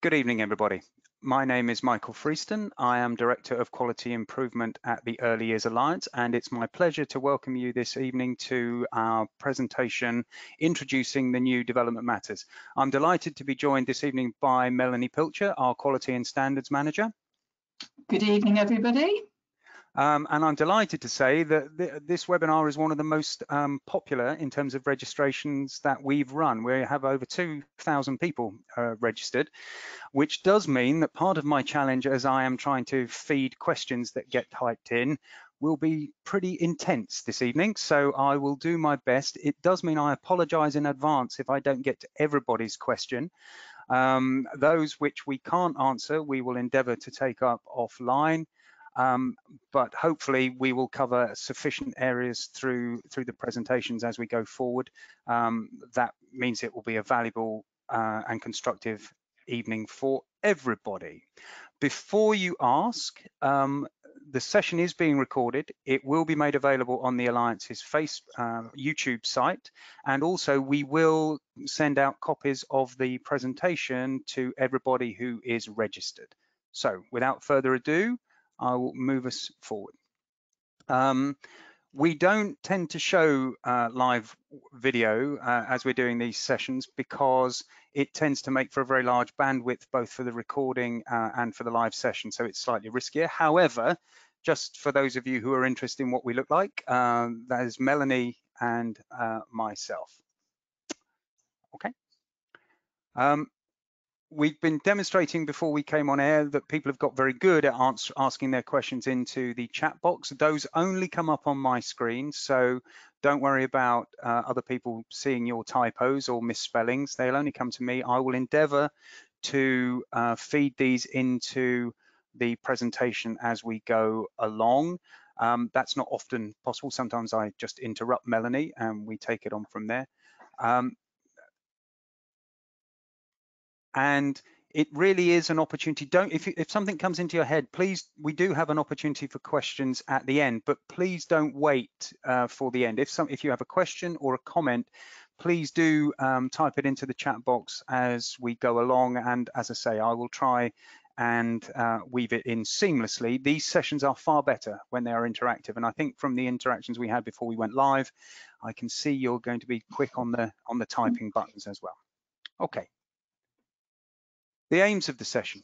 Good evening, everybody. My name is Michael Freeston. I am Director of Quality Improvement at the Early Years Alliance, and it's my pleasure to welcome you this evening to our presentation introducing the new development matters. I'm delighted to be joined this evening by Melanie Pilcher, our Quality and Standards Manager. Good evening, everybody. And I'm delighted to say that this webinar is one of the most popular in terms of registrations that we've run. We have over 2,000 people registered, which does mean that part of my challenge as I am trying to feed questions that get typed in will be pretty intense this evening. So I will do my best. It does mean I apologize in advance if I don't get to everybody's question. Those which we can't answer, we will endeavor to take up offline. But hopefully we will cover sufficient areas through the presentations as we go forward. That means it will be a valuable and constructive evening for everybody. Before you ask, the session is being recorded. It will be made available on the Alliance's YouTube site, and also we will send out copies of the presentation to everybody who is registered. So without further ado, I will move us forward. We don't tend to show live video as we're doing these sessions because it tends to make for a very large bandwidth, both for the recording and for the live session, so it's slightly riskier. However, just for those of you who are interested in what we look like, that is Melanie and myself. Okay. We've been demonstrating before we came on air that people have got very good at asking their questions into the chat box. Those only come up on my screen, so don't worry about other people seeing your typos or misspellings. They'll only come to me. I will endeavor to feed these into the presentation as we go along. That's not often possible. Sometimes I just interrupt Melanie and we take it on from there. And it really is an opportunity. If something comes into your head, please, we do have an opportunity for questions at the end, but please don't wait for the end. If you have a question or a comment, please do type it into the chat box as we go along. And as I say, I will try and weave it in seamlessly. These sessions are far better when they are interactive. And I think from the interactions we had before we went live, I can see you're going to be quick on the typing buttons as well. Okay. The aims of the session.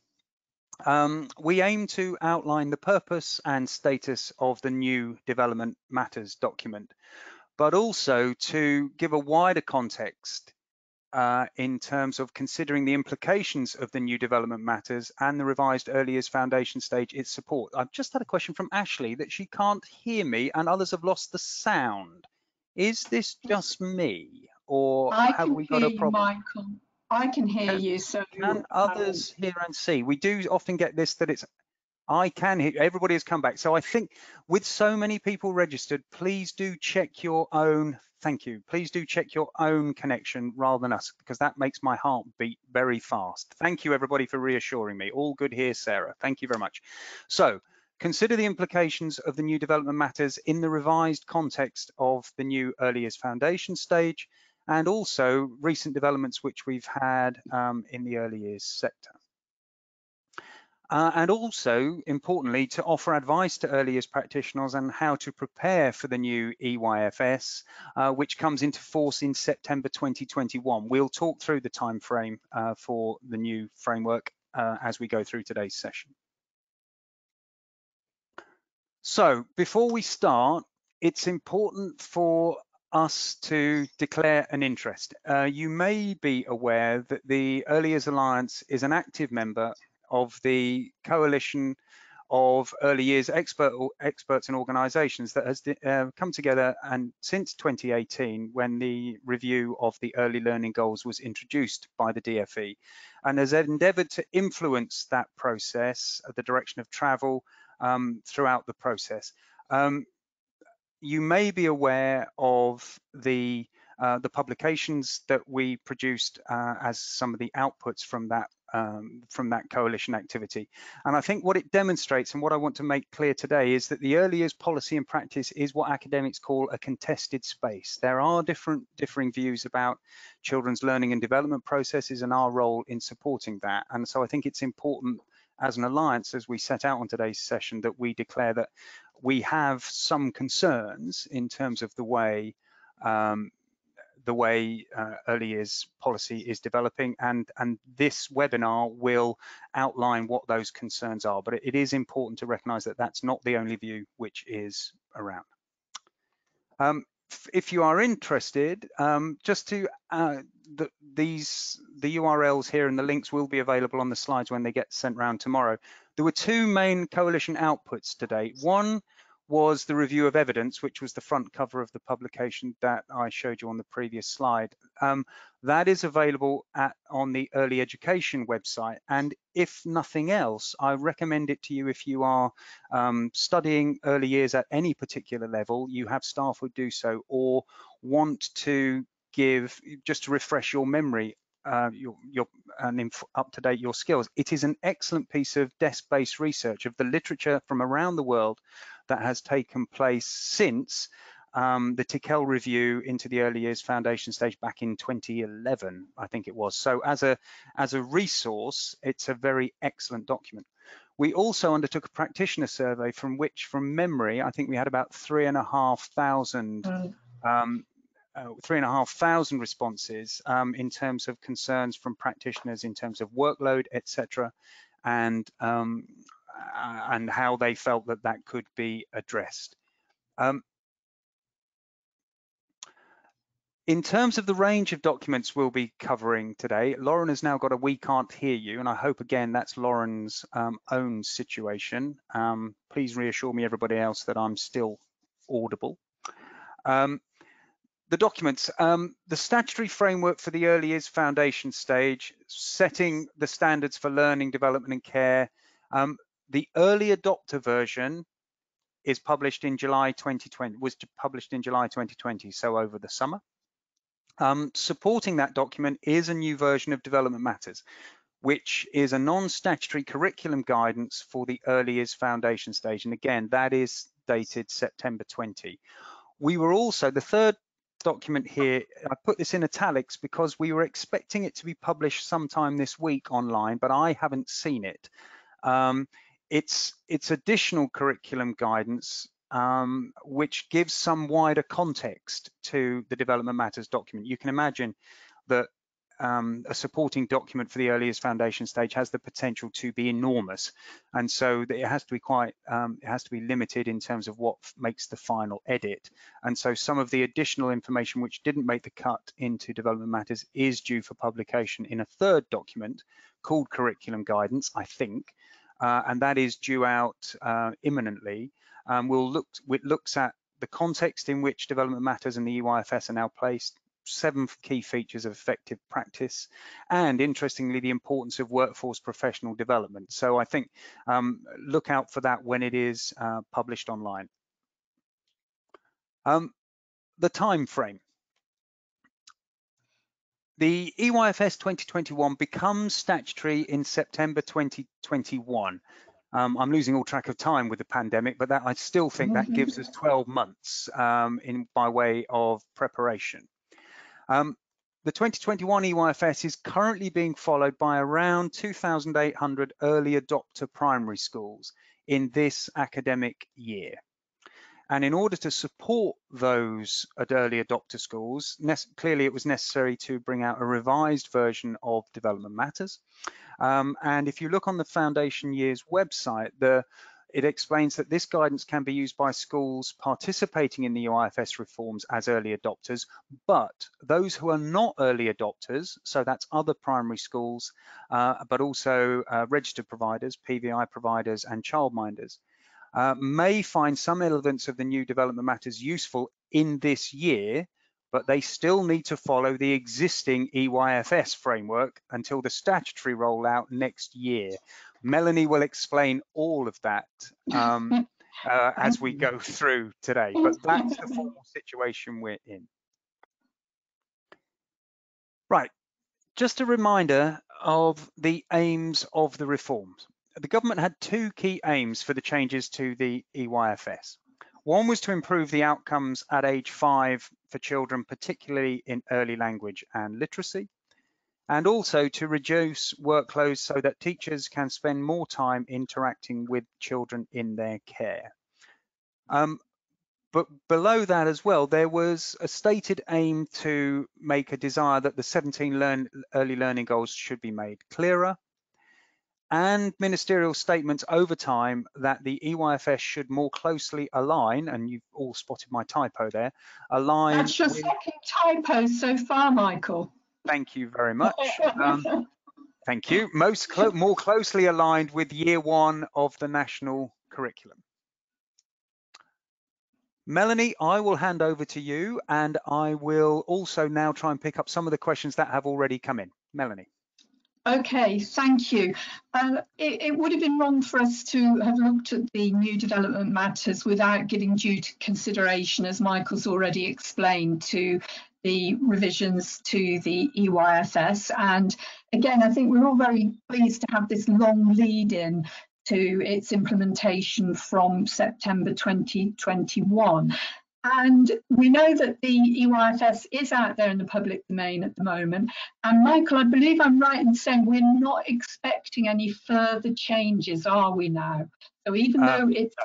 We aim to outline the purpose and status of the new development matters document, but also to give a wider context in terms of considering the implications of the new development matters and the revised early years foundation stage its support. I've just had a question from Ashley that she can't hear me and others have lost the sound. Is this just me, or have we got a problem? Michael. I can hear you, so can others hear and see? We do often get this, that it's I can hear, everybody has come back. So I think with so many people registered, please do check your own, thank you, please do check your own connection rather than us, because that makes my heart beat very fast. Thank you everybody for reassuring me. All good here, Sarah. Thank you very much. So consider the implications of the new development matters in the revised context of the new early years foundation stage, and also recent developments which we've had in the early years sector. And also, importantly, to offer advice to early years practitioners on how to prepare for the new EYFS, which comes into force in September 2021. We'll talk through the time frame for the new framework as we go through today's session. So before we start, it's important for us to declare an interest. You may be aware that the Early Years Alliance is an active member of the coalition of early years experts and organisations that has come together and since 2018, when the review of the early learning goals was introduced by the DFE, and has endeavoured to influence that process, the direction of travel throughout the process. You may be aware of the publications that we produced as some of the outputs from that coalition activity. And I think what it demonstrates, and what I want to make clear today, is that the early years policy and practice is what academics call a contested space. There are differing views about children's learning and development processes and our role in supporting that. And so I think it's important as an alliance, as we set out on today's session, that we declare that we have some concerns in terms of the way early years policy is developing, and this webinar will outline what those concerns are. But it is important to recognise that that's not the only view which is around. If you are interested, just to the URLs here and the links will be available on the slides when they get sent around tomorrow. There were two main coalition outputs today. One was the review of evidence, which was the front cover of the publication that I showed you on the previous slide. That is available on the early education website, and if nothing else, I recommend it to you if you are studying early years at any particular level, you have staff who do so, or want to give, just to refresh your memory, up to date your skills. It is an excellent piece of desk-based research of the literature from around the world that has taken place since the Tickell review into the early years foundation stage back in 2011, I think it was. So as a resource, it's a very excellent document. We also undertook a practitioner survey from which, from memory, I think we had about 3,500 responses in terms of concerns from practitioners in terms of workload, etc., and how they felt that could be addressed. In terms of the range of documents we'll be covering today, Lauren has now got a "we can't hear you," and I hope again that's Lauren's own situation. Please reassure me, everybody else, that I'm still audible. The documents, the statutory framework for the early years foundation stage, setting the standards for learning, development and care. The early adopter version is published in July 2020, was published in July 2020, so over the summer. Supporting that document is a new version of Development Matters, which is a non-statutory curriculum guidance for the early years foundation stage. And again, that is dated September 20. We were also, the third document here, I put this in italics because we were expecting it to be published sometime this week online, but I haven't seen it. It's additional curriculum guidance, which gives some wider context to the Development Matters document. You can imagine that a supporting document for the early years foundation stage has the potential to be enormous, and so it has to be quite it has to be limited in terms of what makes the final edit. And so some of the additional information which didn't make the cut into Development Matters is due for publication in a third document called Curriculum Guidance, I think, and that is due out imminently. It looks at the context in which Development Matters and the EYFS are now placed, 7 key features of effective practice, and interestingly, the importance of workforce professional development. So I think look out for that when it is published online. The time frame. The EYFS 2021 becomes statutory in September 2021. I'm losing all track of time with the pandemic, but I still think that gives us 12 months by way of preparation. The 2021 EYFS is currently being followed by around 2,800 early adopter primary schools in this academic year. And in order to support those early adopter schools, clearly it was necessary to bring out a revised version of Development Matters. And if you look on the Foundation Years website, it explains that this guidance can be used by schools participating in the EYFS reforms as early adopters, but those who are not early adopters, so that's other primary schools, but also registered providers, PVI providers and childminders, may find some elements of the new Development Matters useful in this year, but they still need to follow the existing EYFS framework until the statutory rollout next year. Melanie will explain all of that as we go through today, but that's the formal situation we're in. Right, just a reminder of the aims of the reforms. The government had two key aims for the changes to the EYFS. One was to improve the outcomes at age 5 for children, particularly in early language and literacy, and also to reduce workloads so that teachers can spend more time interacting with children in their care. But below that as well, there was a stated aim to make a desire that the 17 early learning goals should be made clearer, and ministerial statements over time that the EYFS should more closely align, and you've all spotted my typo there, align That's your with, second typo so far, Michael. thank you very much. Thank you. More closely aligned with year 1 of the national curriculum. Melanie, I will hand over to you, and I will also now try and pick up some of the questions that have already come in. Melanie. Okay, thank you. It would have been wrong for us to have looked at the new development matters without giving due consideration, as Michael's already explained, to the revisions to the EYFS. And again, I think we're all very pleased to have this long lead-in to its implementation from September 2021. And we know that the EYFS is out there in the public domain at the moment. And Michael, I believe I'm right in saying we're not expecting any further changes, are we now? So even though it's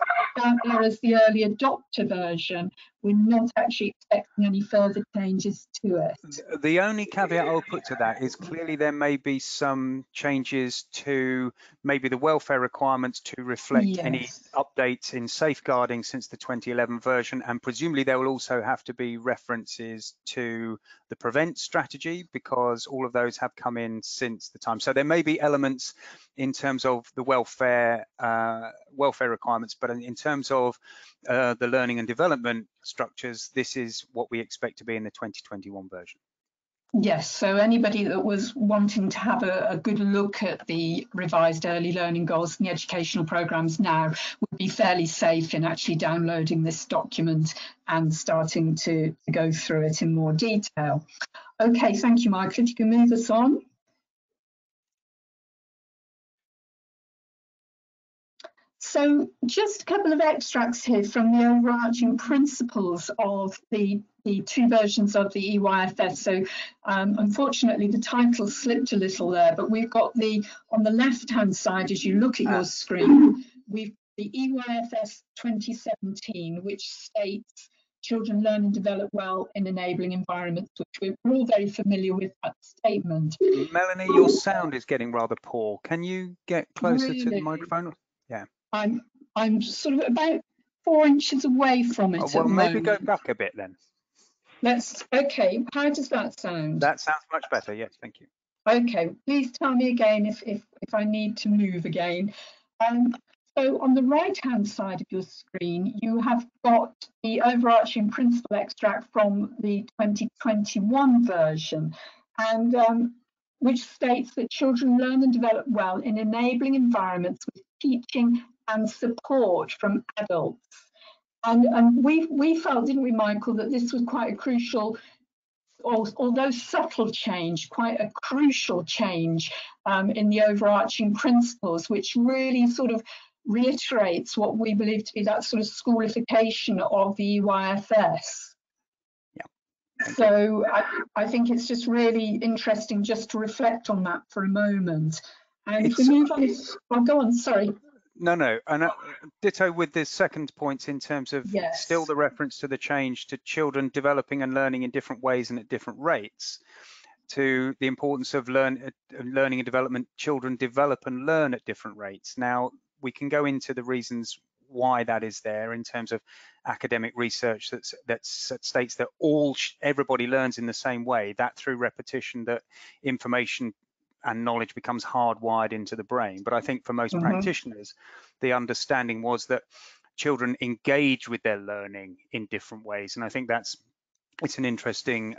out there as the early adopter version, we're not actually expecting any further changes to it. The only caveat I'll put to that is clearly there may be some changes to maybe the welfare requirements to reflect any updates in safeguarding since the 2011 version, and presumably there will also have to be references to the prevent strategy, because all of those have come in since the time. So there may be elements in terms of the welfare requirements, but in terms of the learning and development structures, this is what we expect to be in the 2021 version. Yes, so anybody that was wanting to have a good look at the revised early learning goals and the educational programmes now would be fairly safe in actually downloading this document and starting to go through it in more detail. Okay, thank you, Michael. If you can move us on. So just a couple of extracts here from the overarching principles of the two versions of the EYFS. So unfortunately, the title slipped a little there, but we've got on the left-hand side, as you look at your screen, we've the EYFS 2017, which states children learn and develop well in enabling environments, which we're all very familiar with that statement. Melanie, your sound is getting rather poor. Can you get closer to the microphone? Yeah. I'm sort of about 4 inches away from it. Well, maybe go back a bit then. Okay, how does that sound? That sounds much better, yes, thank you. Okay, please tell me again if I need to move again. So on the right-hand side of your screen, you have got the overarching principle extract from the 2021 version, and which states that children learn and develop well in enabling environments with teaching and support from adults. And we felt, didn't we, Michael, that this was quite a crucial, although subtle change, quite a crucial change in the overarching principles, which really sort of reiterates what we believe to be that sort of schoolification of the EYFS. So I think it's just really interesting just to reflect on that for a moment. And if we move on, I'll go on, sorry. No, and ditto with the second point in terms of still the reference to the change to children developing and learning in different ways and at different rates, to the importance of learning and development. Children develop and learn at different rates. Now, we can go into the reasons why that is there in terms of academic research that states that everybody learns in the same way, that through repetition that information and knowledge becomes hardwired into the brain. But I think for most practitioners, the understanding was that children engage with their learning in different ways. And I think it's an interesting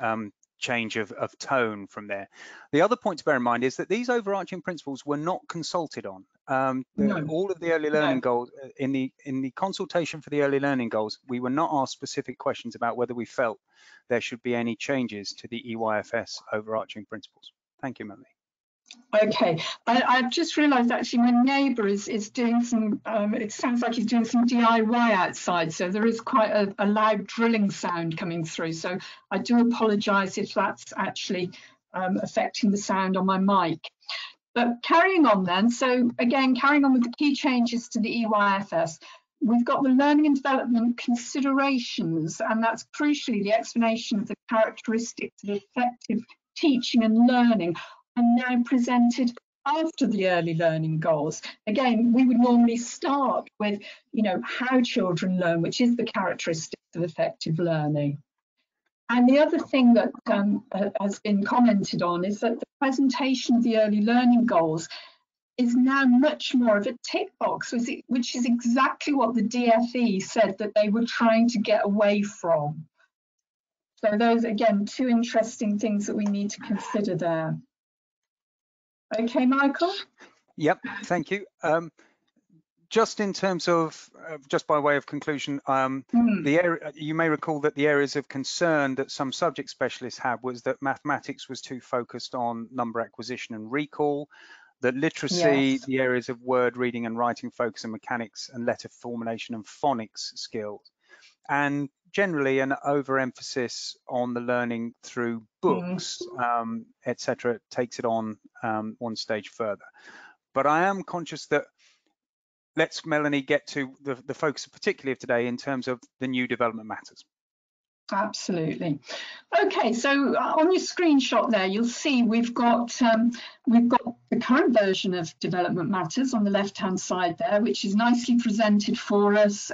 change of tone from there. The other point to bear in mind is that these overarching principles were not consulted on. All of the early learning goals, in the consultation for the early learning goals, we were not asked specific questions about whether we felt there should be any changes to the EYFS overarching principles. Thank you, Melanie. Okay, I've just realised actually my neighbour is doing some, it sounds like he's doing some DIY outside, so there is quite a loud drilling sound coming through. So I do apologise if that's actually affecting the sound on my mic. But carrying on then, so again, carrying on with the key changes to the EYFS, we've got the learning and development considerations, and that's crucially the explanation of the characteristics of effective teaching and learning are now presented after the early learning goals. Again, we would normally start with, how children learn, which is the characteristics of effective learning. And the other thing that has been commented on is that the presentation of the early learning goals is now much more of a tick box, which is exactly what the DFE said that they were trying to get away from. So those, again, two interesting things that we need to consider there. Okay, Michael? Yep, thank you. Just in terms of, just by way of conclusion, the area, you may recall that the areas of concern that some subject specialists had was that mathematics was too focused on number acquisition and recall, that literacy, Yes. the areas of word reading and writing focus on mechanics and letter formulation and phonics skills, and generally an overemphasis on the learning through books, etc., takes it on one stage further. But I am conscious that let's, Melanie, get to the focus particularly of today in terms of the new development matters. Absolutely. Okay, so on your screenshot there, you'll see we've got the current version of development matters on the left-hand side there, which is nicely presented for us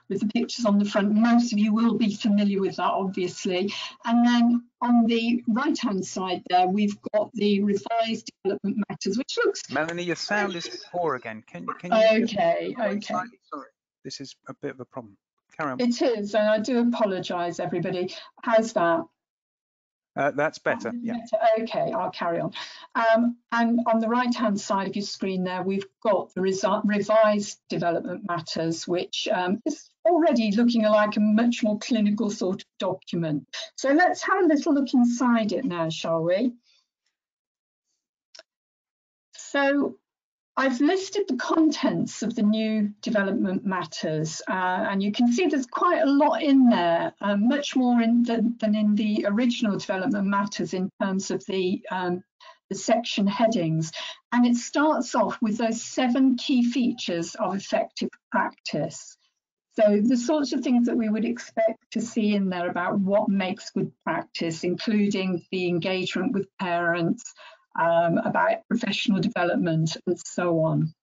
with the pictures on the front. Most of you will be familiar with that, obviously. And then on the right-hand side there, we've got the revised development matters, which looks... Melanie, your sound is poor again. Can you... Okay. Sorry, this is a bit of a problem. Carry on. It is, and I do apologise, everybody. How's that? That's better, yeah. Okay, I'll carry on. And on the right-hand side of your screen there, we've got the revised development matters, which is already looking like a much more clinical sort of document. So let's have a little look inside it now, shall we? So I've listed the contents of the new development matters, and you can see there's quite a lot in there, much more than in the original development matters in terms of the section headings. And it starts off with those 7 key features of effective practice. So the sorts of things that we would expect to see in there about what makes good practice, including the engagement with parents, about professional development and so on.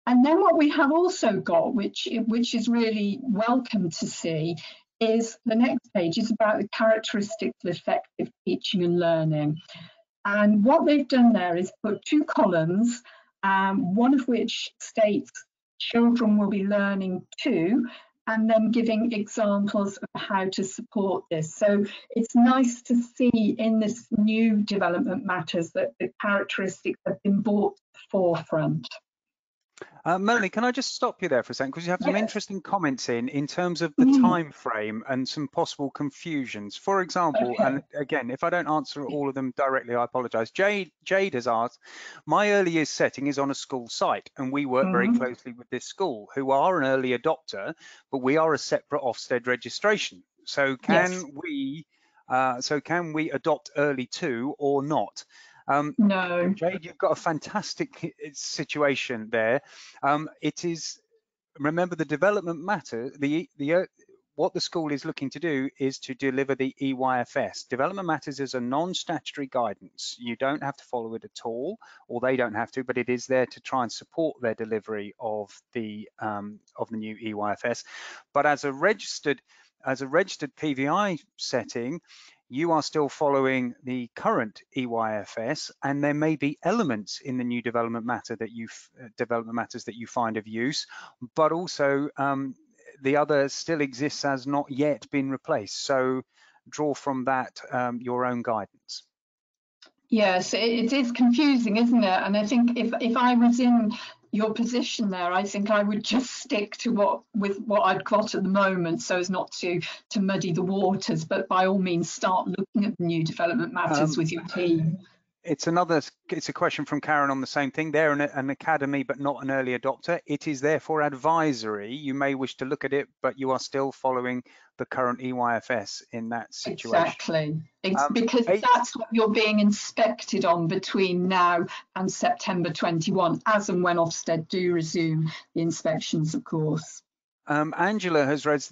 And then what we have also got, which is really welcome to see, is the next page is about the characteristics of effective teaching and learning. And what they've done there is put 2 columns, one of which states children will be learning too, and then giving examples of how to support this. So it's nice to see in this new development matters that the characteristics have been brought to the forefront. Melanie, can I just stop you there for a second, because you have some interesting comments in terms of the time frame and some possible confusions. For example, and again, if I don't answer all of them directly, I apologise. Jade has asked, my early years setting is on a school site, and we work very closely with this school, who are an early adopter, but we are a separate Ofsted registration. So can we adopt early too or not? No. Jade, you've got a fantastic situation there. It is, remember, the development matter, what the school is looking to do is to deliver the EYFS. Development matters is a non-statutory guidance. You don't have to follow it at all, or they don't have to, but it is there to try and support their delivery of the new EYFS. But as a registered PVI setting, you are still following the current EYFS, and there may be elements in the new development matters that you find of use, but also the other still exists as not yet been replaced. So draw from that your own guidance. Yes, it is confusing, isn't it? And I think if I was in your position there, I think I would just stick to what I've got at the moment, so as not to muddy the waters. But by all means, start looking at the new development matters with your team. It's a question from Karen on the same thing. They're an academy, but not an early adopter. It is therefore advisory. You may wish to look at it, but you are still following the current EYFS in that situation. Exactly. It's because that's what you're being inspected on between now and September 21, as and when Ofsted do resume the inspections, of course. Angela has read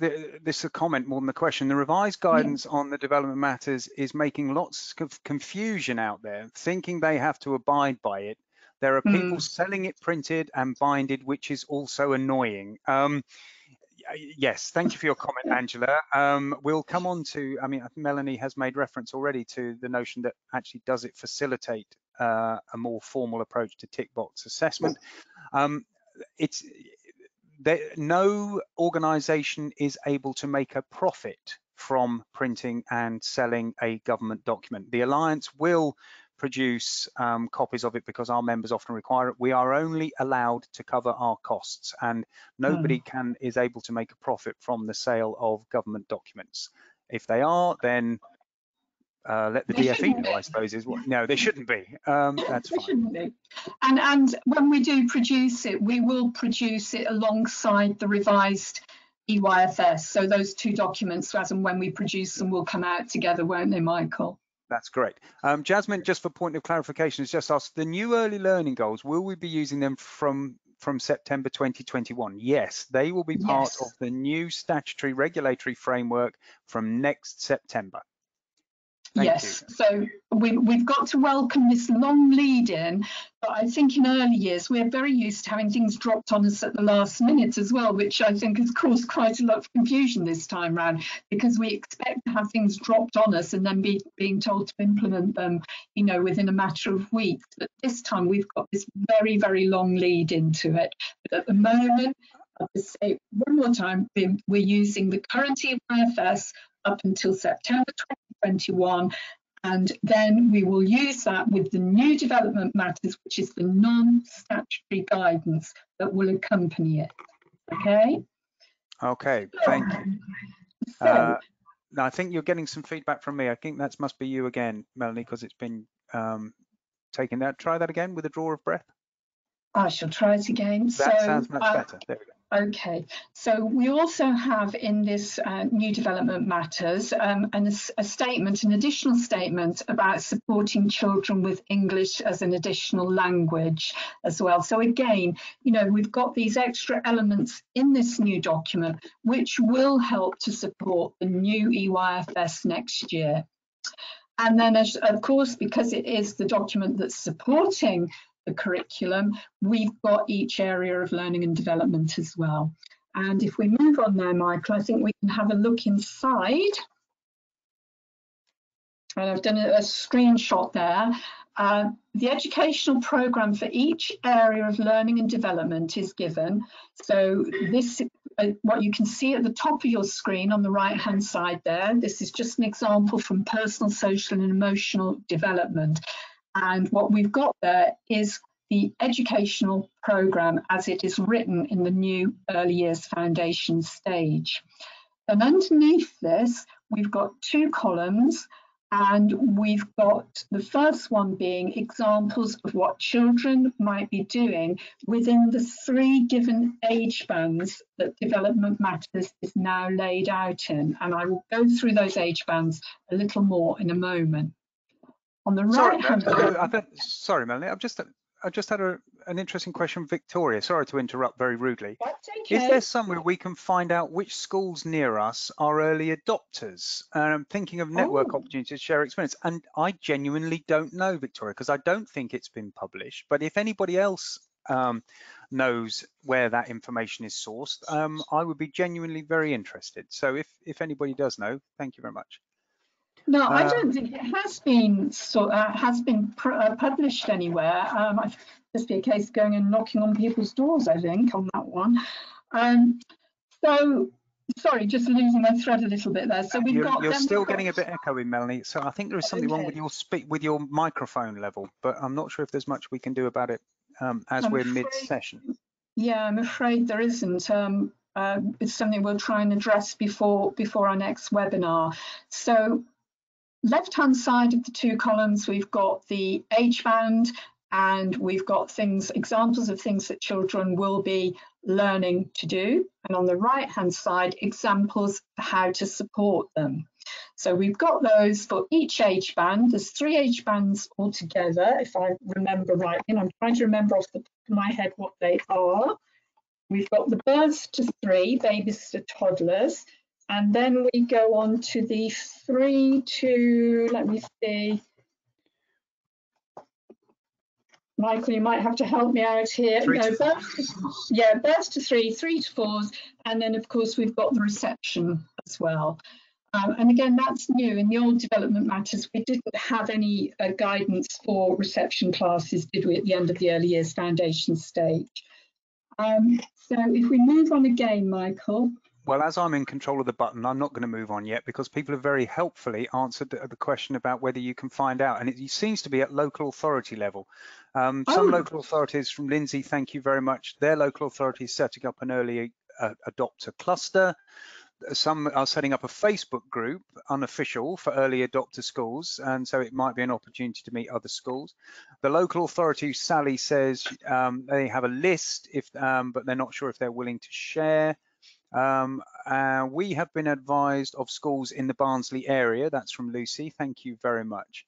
this is a comment more than a question. The revised guidance on the development matters is making lots of confusion out there, thinking they have to abide by it. There are people selling it printed and binded, which is also annoying. Yes, thank you for your comment, Angela. We'll come on to, I mean, Melanie has made reference already to the notion that actually does it facilitate a more formal approach to tick box assessment. No organization is able to make a profit from printing and selling a government document. The Alliance will produce copies of it because our members often require it. We are only allowed to cover our costs, and nobody is able to make a profit from the sale of government documents. If they are, then let the DFE know, I suppose, is what. No, they shouldn't be. That's fine. Shouldn't be. And when we do produce it, we will produce it alongside the revised EYFS. So those two documents, as and when we produce them, will come out together, won't they, Michael? That's great. Jasmine, just for point of clarification, has just asked, the new early learning goals, will we be using them from September 2021? Yes, they will be part of the new statutory regulatory framework from next September. Thank you. So we've got to welcome this long lead in, but I think in early years we're very used to having things dropped on us at the last minute as well, which I think has caused quite a lot of confusion this time round, because we expect to have things dropped on us and then being told to implement them, you know, within a matter of weeks. But this time we've got this very, very long lead into it. But at the moment, I'll just say one more time, we're using the current EYFS up until September 2021, and then we will use that with the new development matters, which is the non-statutory guidance that will accompany it. Okay, thank you. Now I think you're getting some feedback from me. I think that must be you again, Melanie, because it's been taken that. Try that again with a draw of breath. I shall try it again. That sounds much better. There we go. Okay, so we also have in this new development matters an additional statement about supporting children with English as an additional language as well. So again, you know, we've got these extra elements in this new document which will help to support the new EYFS next year. And then, of course, because it is the document that's supporting the curriculum, we've got each area of learning and development as well. And if we move on now, Michael, I think we can have a look inside. And I've done a screenshot there. The educational programme for each area of learning and development is given. So this, what you can see at the top of your screen on the right-hand side there, this is just an example from personal, social and emotional development. And what we've got there is the educational programme as it is written in the new early years foundation stage. And underneath this, we've got two columns, and we've got the first one being examples of what children might be doing within the three given age bands that Development Matters is now laid out in. And I will go through those age bands a little more in a moment. On the right-hand side. Sorry, Melanie, I just had an interesting question from Victoria. Sorry to interrupt very rudely. That's okay. Is there somewhere we can find out which schools near us are early adopters? I'm thinking of network opportunities to share experience. And I genuinely don't know, Victoria, because I don't think it's been published. But if anybody else knows where that information is sourced, I would be genuinely very interested. So if anybody does know, thank you very much. No, I don't think it has been published anywhere. I'd just be a case of going and knocking on people's doors, I think, on that one. So, sorry, just losing my thread a little bit there. So you're still getting a bit echoey, Melanie. So I think there is something wrong with your microphone level, but I'm not sure if there's much we can do about it as we're mid-session. Yeah, I'm afraid there isn't. It's something we'll try and address before our next webinar. So left-hand side of the two columns, we've got the age band, and we've got examples of things that children will be learning to do. And on the right-hand side, examples of how to support them. So we've got those for each age band. There's 3 age bands altogether, if I remember right. And I'm trying to remember off the top of my head what they are. We've got the births to 3, babies to toddlers. And then we go on to the 3 to, let me see. Michael, you might have to help me out here. Births to 3, 3 to 4s. And then, of course, we've got the reception as well. And again, that's new. In the old development matters, we didn't have any guidance for reception classes, did we, at the end of the early years foundation stage? So if we move on again, Michael. Well, as I'm in control of the button, I'm not going to move on yet because people have very helpfully answered the question about whether you can find out. And it seems to be at local authority level. Some local authorities, from Lindsay, thank you very much. Their local authority is setting up an early adopter cluster. Some are setting up a Facebook group, unofficial, for early adopter schools, and so it might be an opportunity to meet other schools. The local authority, Sally says, they have a list, but they're not sure if they're willing to share. We have been advised of schools in the Barnsley area. That's from Lucy. Thank you very much.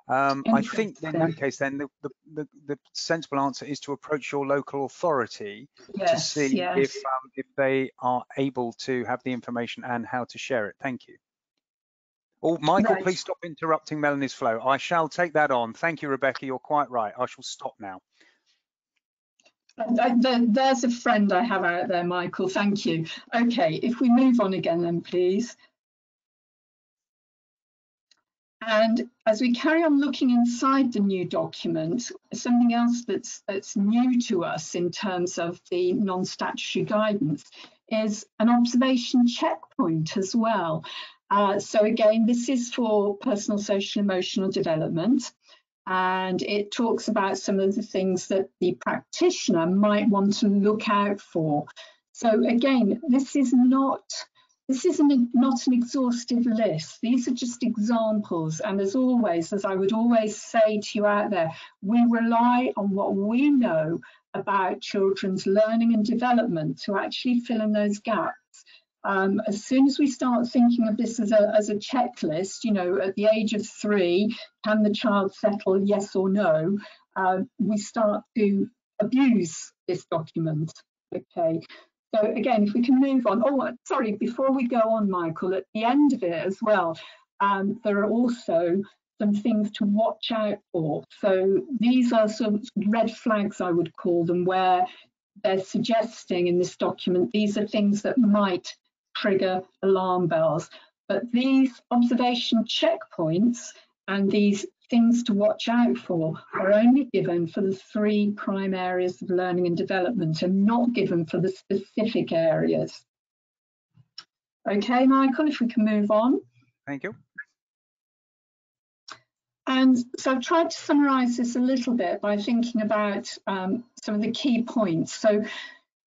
I think in that case, then the sensible answer is to approach your local authority to see if they are able to have the information and how to share it. Thank you. Oh, Michael, please stop interrupting Melanie's flow. I shall take that on. Thank you, Rebecca. You're quite right. I shall stop now. There's a friend I have out there, Michael. Thank you. Okay, if we move on again, then please. And as we carry on looking inside the new document, something else that's new to us in terms of the non-statutory guidance is an observation checkpoint as well. So again, this is for personal, social, emotional development. And it talks about some of the things that the practitioner might want to look out for. So again, this is not an exhaustive list. These are just examples. And as always, as I would always say to you out there, we rely on what we know about children's learning and development to actually fill in those gaps. As soon as we start thinking of this as a checklist, you know, at the age of 3, can the child settle, yes or no? We start to abuse this document. Okay. So again, if we can move on. Oh, sorry, before we go on, Michael, at the end of it as well, there are also some things to watch out for. So these are some red flags, I would call them, where they're suggesting in this document, these are things that might trigger alarm bells. But these observation checkpoints and these things to watch out for are only given for the 3 prime areas of learning and development and not given for the specific areas. Okay, Michael, if we can move on. Thank you. And so I've tried to summarise this a little bit by thinking about some of the key points. So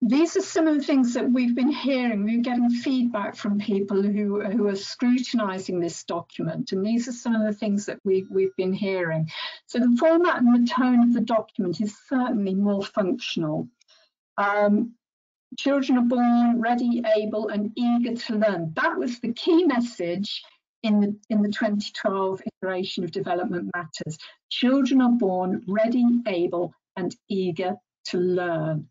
these are some of the things that we've been hearing. We're getting feedback from people who are scrutinising this document, and these are some of the things that we've been hearing. So the format and the tone of the document is certainly more functional. Children are born ready, able and eager to learn. That was the key message in the 2012 iteration of Development Matters. Children are born ready, able and eager to learn.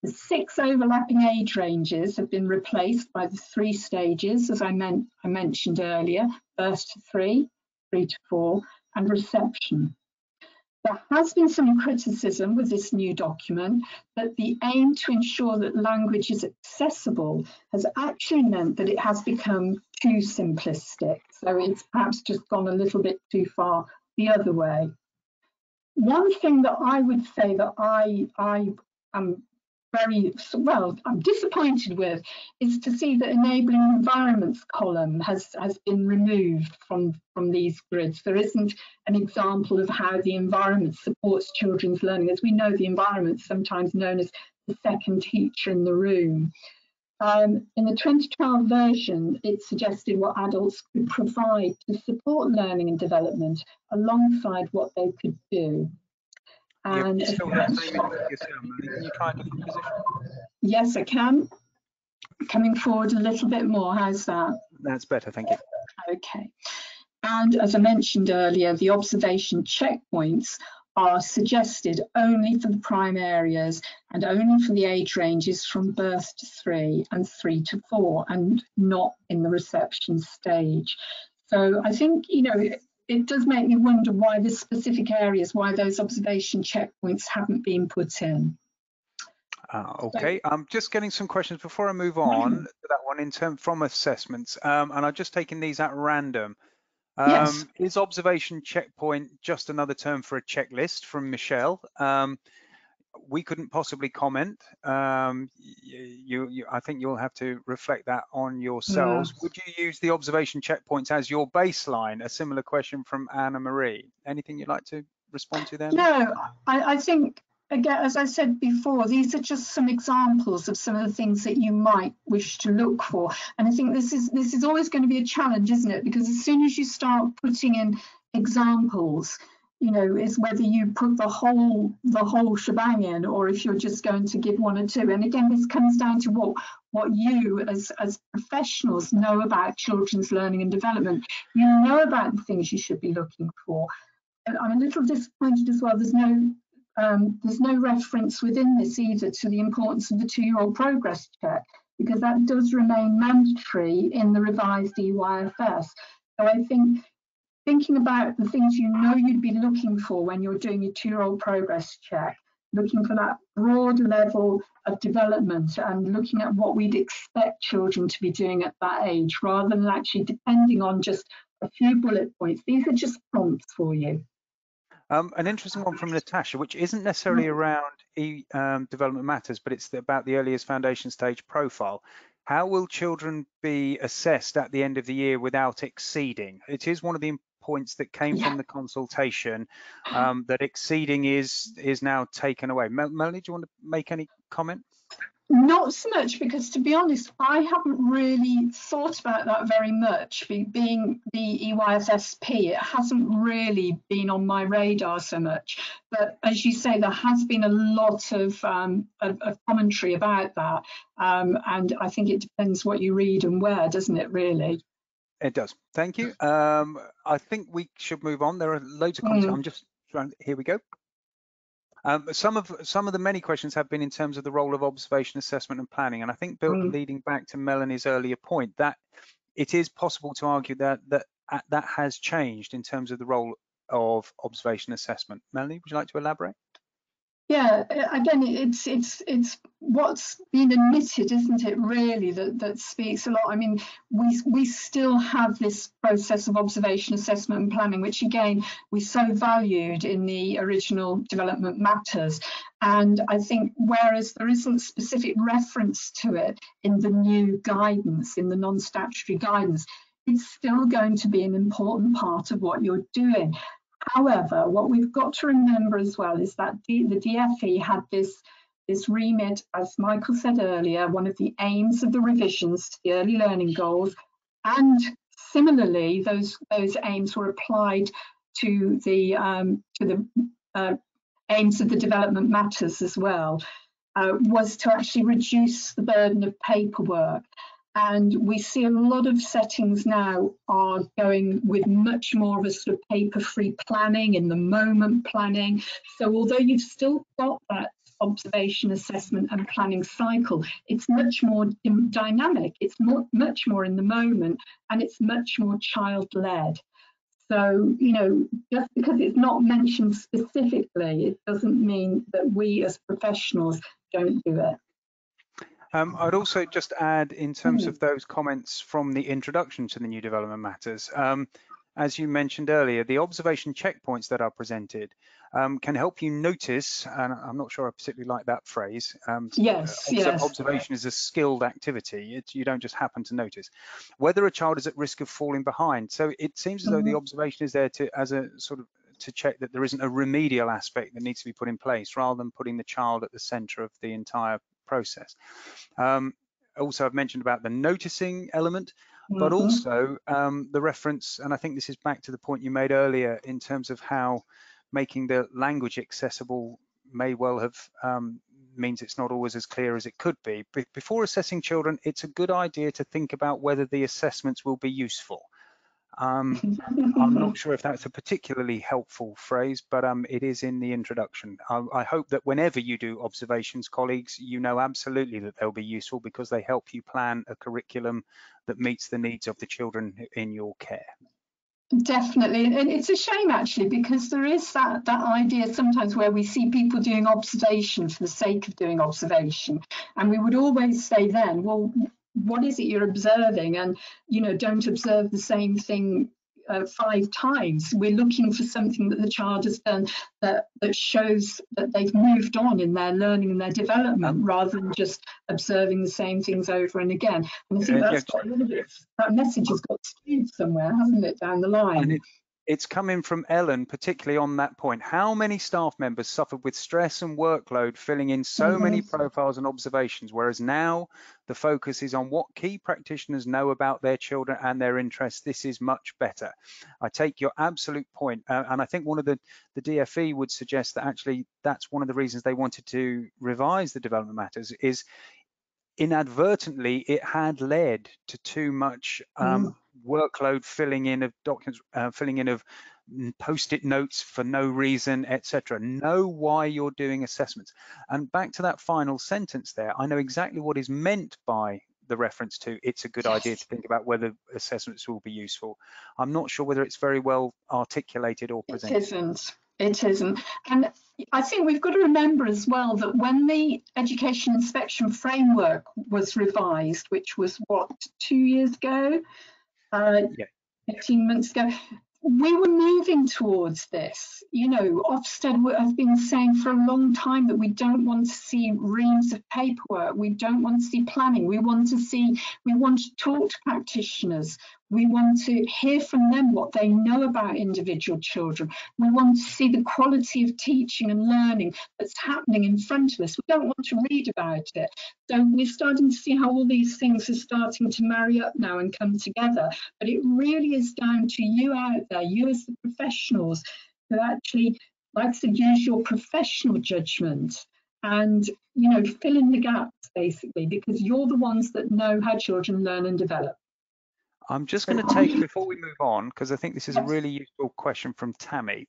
The 6 overlapping age ranges have been replaced by the 3 stages, as I mentioned earlier, birth to 3, 3 to 4, and reception. There has been some criticism with this new document that the aim to ensure that language is accessible has actually meant that it has become too simplistic. So it's perhaps just gone a little bit too far the other way. One thing that I would say that I am I'm disappointed with is to see that enabling environments column has been removed from these grids. There isn't an example of how the environment supports children's learning. As we know, the environment is sometimes known as the second teacher in the room. In the 2012 version, it suggested what adults could provide to support learning and development alongside what they could do. And you still have the same issue with your sound, Melanie. Can you try a different position? yes, I can. Coming forward a little bit more, how's that? That's better, thank you. Okay. And as I mentioned earlier, the observation checkpoints are suggested only for the prime areas and only for the age ranges from birth to 3 and 3 to 4, and not in the reception stage. So I think, you know, it does make me wonder why the specific areas, why those observation checkpoints haven't been put in. Okay, I'm just getting some questions before I move on to that one in terms from assessments, and I've just taken these at random. Yes. Is observation checkpoint just another term for a checklist from Michelle? We couldn't possibly comment. I think you'll have to reflect that on yourselves. Would you use the observation checkpoints as your baseline? A similar question from Anna Marie. Anything you'd like to respond to there? No, I think, again, as I said before, these are just some examples of some of the things that you might wish to look for. And I think this is always going to be a challenge, isn't it? Because as soon as you start putting in examples, you know, is whether you put the whole shebang in, or if you're just going to give one or two. And again, this comes down to what you as professionals know about children's learning and development. You know about the things you should be looking for. I'm a little disappointed as well. There's no reference within this either to the importance of the 2-year-old progress check, because that does remain mandatory in the revised EYFS. So I think thinking about the things you know you'd be looking for when you're doing your 2-year-old progress check, looking for that broad level of development and looking at what we'd expect children to be doing at that age, rather than actually depending on just a few bullet points. These are just prompts for you. An interesting one from Natasha, which isn't necessarily around development matters, but it's about the earliest foundation stage profile. How will children be assessed at the end of the year without exceeding? It is one of the points that came from the consultation, that exceeding is now taken away. Melanie, do you want to make any comment? Not so much, because to be honest, I haven't really thought about that very much. Being the EYFSP, it hasn't really been on my radar so much. But as you say, there has been a lot of commentary about that. And I think it depends what you read and where, doesn't it, really? It does. Thank you. I think we should move on. There are loads of comments. I'm just trying. Here we go. Some of the many questions have been in terms of the role of observation, assessment, and planning, and I think leading back to Melanie's earlier point, that it is possible to argue that that has changed in terms of the role of observation assessment. Melanie, would you like to elaborate? Yeah, again, it's what's been admitted, isn't it, really, that speaks a lot. I mean, we still have this process of observation, assessment and planning, which again, we so valued in the original development matters. And I think whereas there isn't specific reference to it in the new guidance, in the non-statutory guidance, it's still going to be an important part of what you're doing. However, what we've got to remember as well is that the DfE had this remit, as Michael said earlier, one of the aims of the revisions to the early learning goals, and similarly, those aims were applied to the aims of the development matters as well, was to actually reduce the burden of paperwork. And we see a lot of settings now are going with much more of a sort of paper-free planning, in the moment planning. So although you've still got that observation, assessment and planning cycle, it's much more dynamic, it's much more in the moment, and it's much more child-led. So, you know, just because it's not mentioned specifically, it doesn't mean that we as professionals don't do it. I'd also just add, in terms of those comments from the introduction to the new development matters, as you mentioned earlier, the observation checkpoints that are presented can help you notice, and I'm not sure I particularly like that phrase. Yes. Observation is a skilled activity. You don't just happen to notice whether a child is at risk of falling behind. So it seems as though the observation is there to check that there isn't a remedial aspect that needs to be put in place, rather than putting the child at the centre of the entire process. also I've mentioned about the noticing element, but Mm-hmm. also the reference, and I think this is back to the point you made earlier in terms of how making the language accessible may well have means it's not always as clear as it could be. Before assessing children, it's a good idea to think about whether the assessments will be useful. I'm not sure if that's a particularly helpful phrase, but it is in the introduction. I hope that whenever you do observations, colleagues, you know absolutely that they'll be useful because they help you plan a curriculum that meets the needs of the children in your care. Definitely, and it's a shame actually, because there is that idea sometimes where we see people doing observation for the sake of doing observation, and we would always say then, well, what is it you're observing? And don't observe the same thing 5 times. We're looking for something that the child has done that shows that they've moved on in their learning and their development, rather than just observing the same things over and again. And I think that's got a little bit, that message has got skewed somewhere, hasn't it, down the line? And it's coming from Ellen, particularly on that point. How many staff members suffered with stress and workload filling in so many profiles and observations, whereas now the focus is on what key practitioners know about their children and their interests. This is much better. I take your absolute point. And I think one of the DFE would suggest that actually that's one of the reasons they wanted to revise the development matters is inadvertently it had led to too much workload filling in of documents, filling in of post-it notes for no reason, etc. Know why you're doing assessments. And back to that final sentence there, I know exactly what is meant by the reference to it's a good idea to think about whether assessments will be useful. I'm not sure whether it's very well articulated or presented. It isn't. And I think we've got to remember as well that when the Education Inspection Framework was revised, which was what, 2 years ago? 18 months ago, we were moving towards this. Ofsted has been saying for a long time that we don't want to see reams of paperwork. We don't want to see planning. We want to talk to practitioners. We want to hear from them what they know about individual children. We want to see the quality of teaching and learning that's happening in front of us. We don't want to read about it. So we're starting to see how all these things are starting to marry up now and come together. But it really is down to you out there, you as the professionals, who actually, like I said, use your professional judgment and fill in the gaps basically, because you're the ones that know how children learn and develop. I'm just going to take, before we move on, because I think this is a really useful question from Tammy.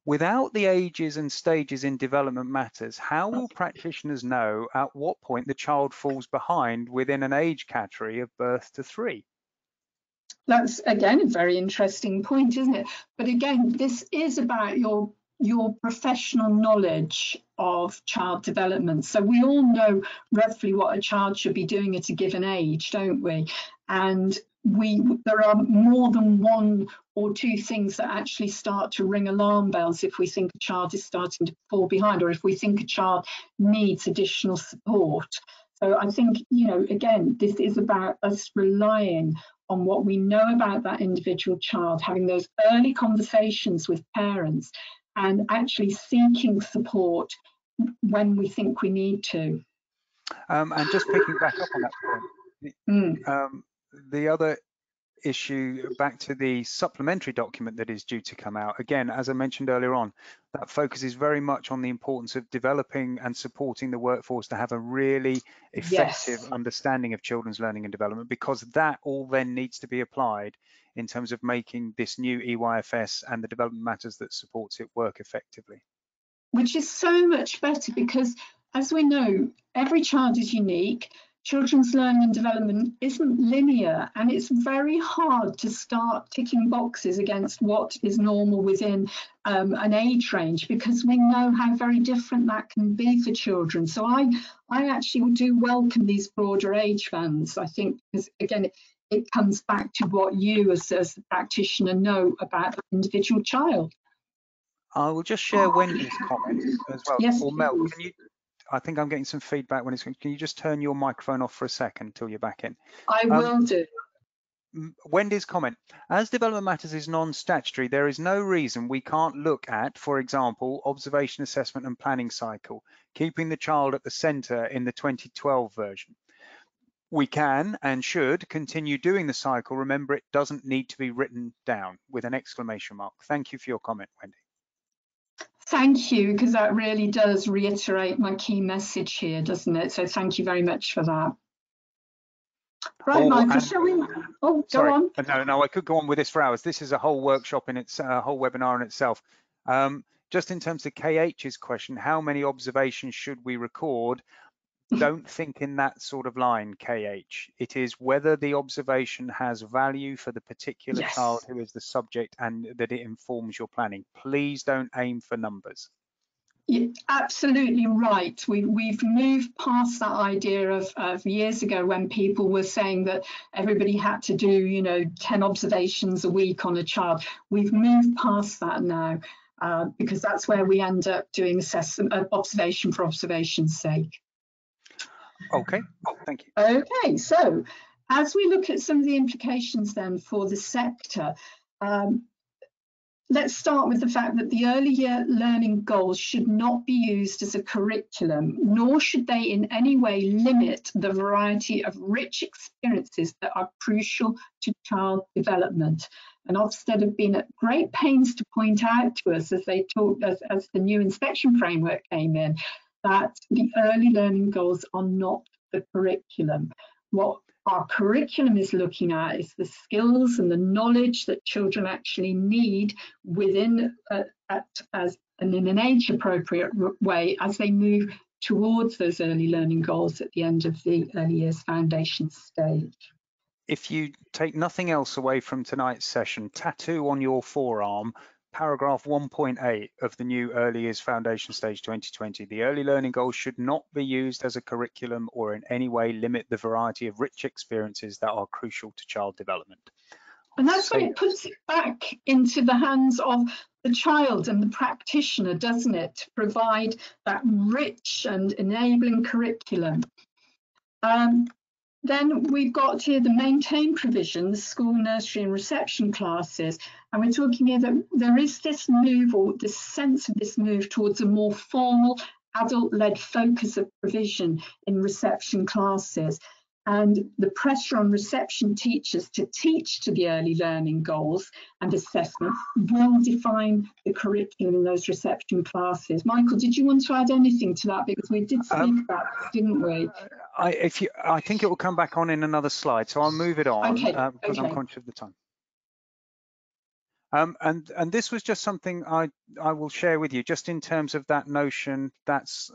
Without the ages and stages in development matters, how will practitioners know at what point the child falls behind within an age category of birth to 3? That's, again, a very interesting point, isn't it? But again, this is about your professional knowledge of child development. So we all know roughly what a child should be doing at a given age, don't we? And there are more than 1 or 2 things that actually start to ring alarm bells if we think a child is starting to fall behind, or if we think a child needs additional support. So I think, again, this is about us relying on what we know about that individual child, having those early conversations with parents and actually seeking support when we think we need to. And just picking back up on that point, the other issue, back to the supplementary document that is due to come out, again, as I mentioned earlier on, that focuses very much on the importance of developing and supporting the workforce to have a really effective understanding of children's learning and development, because that all then needs to be applied in terms of making this new EYFS and the development matters that supports it work effectively. Which is so much better because, as we know, every child is unique. Children's learning and development isn't linear, and it's very hard to start ticking boxes against what is normal within an age range, because we know how very different that can be for children. So I actually do welcome these broader age bands, I think, because again, it comes back to what you as a practitioner know about the individual child. I will just share Wendy's comment as well. Yes, or Mel, can you? I think I'm getting some feedback when it's. Can you just turn your microphone off for a second until you're back in? I will do. Wendy's comment: as development matters is non-statutory, there is no reason we can't look at, for example, observation, assessment and planning cycle, keeping the child at the centre in the 2012 version. We can and should continue doing the cycle. Remember, it doesn't need to be written down with an exclamation mark. Thank you for your comment, Wendy. Thank you, because that really does reiterate my key message here, doesn't it? So thank you very much for that. Right, Michael, shall we? Oh, sorry. Go on. No, I could go on with this for hours. This is a whole workshop in its whole webinar in itself. Just in terms of KH's question, how many observations should we record? Don't think in that sort of line, KH. It is whether the observation has value for the particular child who is the subject and that it informs your planning. Please don't aim for numbers. You're absolutely right. We've moved past that idea of years ago when people were saying that everybody had to do, 10 observations a week on a child. We've moved past that now because that's where we end up doing assessment, observation for observation's sake. Okay, thank you. Okay, so as we look at some of the implications then for the sector, let's start with the fact that the early year learning goals should not be used as a curriculum, nor should they in any way limit the variety of rich experiences that are crucial to child development. And Ofsted have been at great pains to point out to us as they talked as the new inspection framework came in, that the early learning goals are not the curriculum. What our curriculum is looking at is the skills and the knowledge that children actually need within and in an age appropriate way as they move towards those early learning goals at the end of the early years foundation stage. If you take nothing else away from tonight's session, tattoo on your forearm paragraph 1.8 of the new Early Years Foundation Stage 2020. The early learning goals should not be used as a curriculum or in any way limit the variety of rich experiences that are crucial to child development. And that's when it puts it back into the hands of the child and the practitioner, doesn't it, to provide that rich and enabling curriculum. Then we've got here the maintain provisions, school, nursery and reception classes. And we're talking here that there is this move or this sense of this move towards a more formal adult-led focus of provision in reception classes. And the pressure on reception teachers to teach to the early learning goals and assessment will define the curriculum in those reception classes. Michael, did you want to add anything to that? Because we did speak about it, didn't we? I think it will come back on in another slide, so I'll move it on because I'm conscious of the time. And this was just something I will share with you, just in terms of that notion that's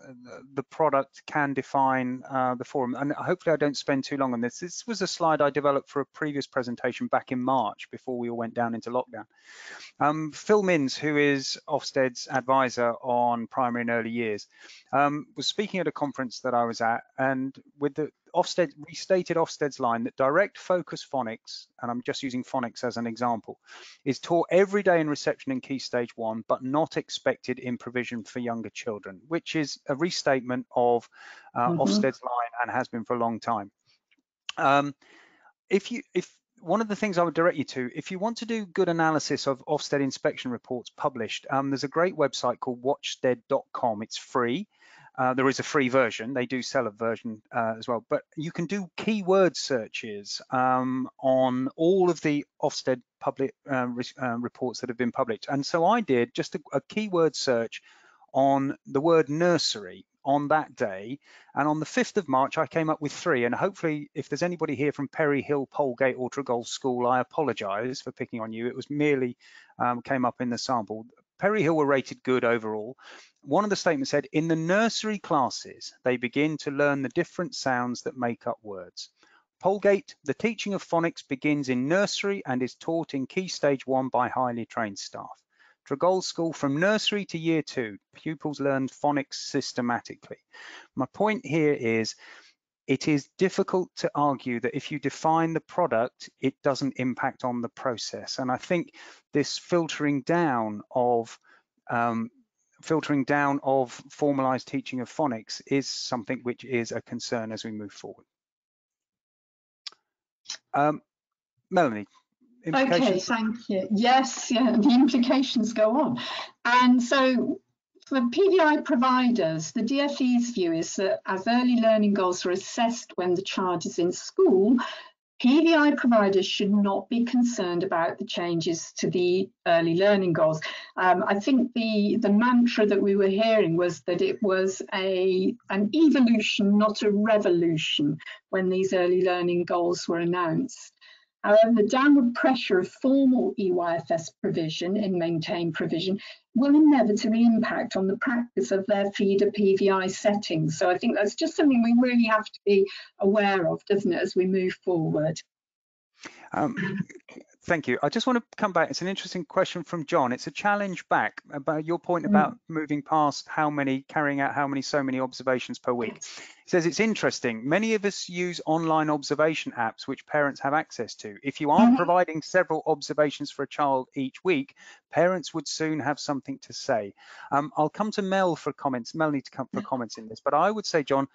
the product can define the forum. And hopefully I don't spend too long on this. This was a slide I developed for a previous presentation back in March before we all went down into lockdown. Phil Minns, who is Ofsted's advisor on primary and early years, was speaking at a conference that I was at, and with the Ofsted restated Ofsted's line that direct focus phonics, and I'm just using phonics as an example, is taught every day in reception and key stage 1, but not expected in provision for younger children, which is a restatement of Ofsted's line and has been for a long time. If one of the things I would direct you to, if you want to do good analysis of Ofsted inspection reports published, there's a great website called watchsted.com. It's free. There is a free version. They do sell a version as well, but you can do keyword searches on all of the Ofsted public reports that have been published. And so I did just a keyword search on the word nursery on that day, and on the 5th of March I came up with 3, and hopefully if there's anybody here from Perry Hill, Polegate or Tregoll School, I apologise for picking on you. It was merely came up in the sample. Perry Hill were rated good overall. One of the statements said, in the nursery classes they begin to learn the different sounds that make up words. Polegate, the teaching of phonics begins in nursery and is taught in key stage 1 by highly trained staff. Tregoll School, from nursery to year 2, pupils learn phonics systematically. My point here is, it is difficult to argue that if you define the product, it doesn't impact on the process. And I think this filtering down of formalized teaching of phonics is something which is a concern as we move forward. Melanie. Okay, thank you. Yes, yeah, the implications go on. And so For PVI providers, the DFE's view is that as early learning goals are assessed when the child is in school, PVI providers should not be concerned about the changes to the early learning goals. I think the mantra that we were hearing was that it was an evolution, not a revolution, when these early learning goals were announced. However, the downward pressure of formal EYFS provision in maintained provision will inevitably impact on the practice of their feeder PVI settings. So I think that's just something we really have to be aware of, doesn't it, as we move forward? Thank you. I just want to come back. It's an interesting question from John. It's a challenge back about your point about moving past carrying out so many observations per week. It says it's interesting. Many of us use online observation apps which parents have access to. If you aren't providing several observations for a child each week, parents would soon have something to say. I'll come to Mel for comments. Mel needs to come for comments in this, but I would say, John,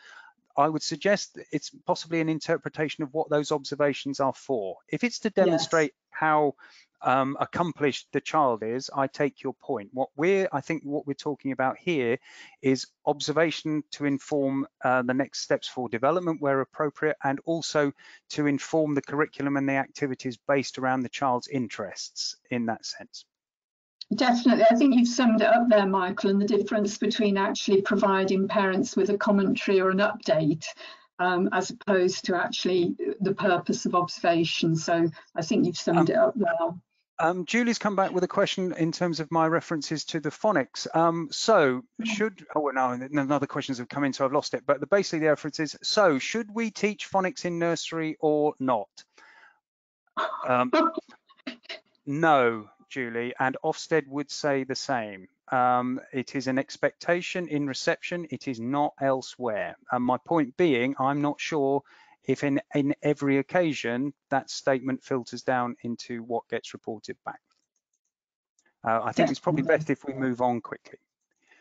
I would suggest that it's possibly an interpretation of what those observations are for. If it's to demonstrate how accomplished the child is, I take your point. I think what we're talking about here is observation to inform the next steps for development where appropriate, and also to inform the curriculum and the activities based around the child's interests in that sense. Definitely. I think you've summed it up there, Michael, and the difference between actually providing parents with a commentary or an update as opposed to actually the purpose of observation. So I think you've summed it up well. Julie's come back with a question in terms of my references to the phonics. Another questions have come in, so I've lost it. But basically the reference is, so should we teach phonics in nursery or not? No, Julie, and Ofsted would say the same. It is an expectation in reception, it is not elsewhere. And my point being, I'm not sure if in every occasion that statement filters down into what gets reported back. I think it's probably best if we move on quickly.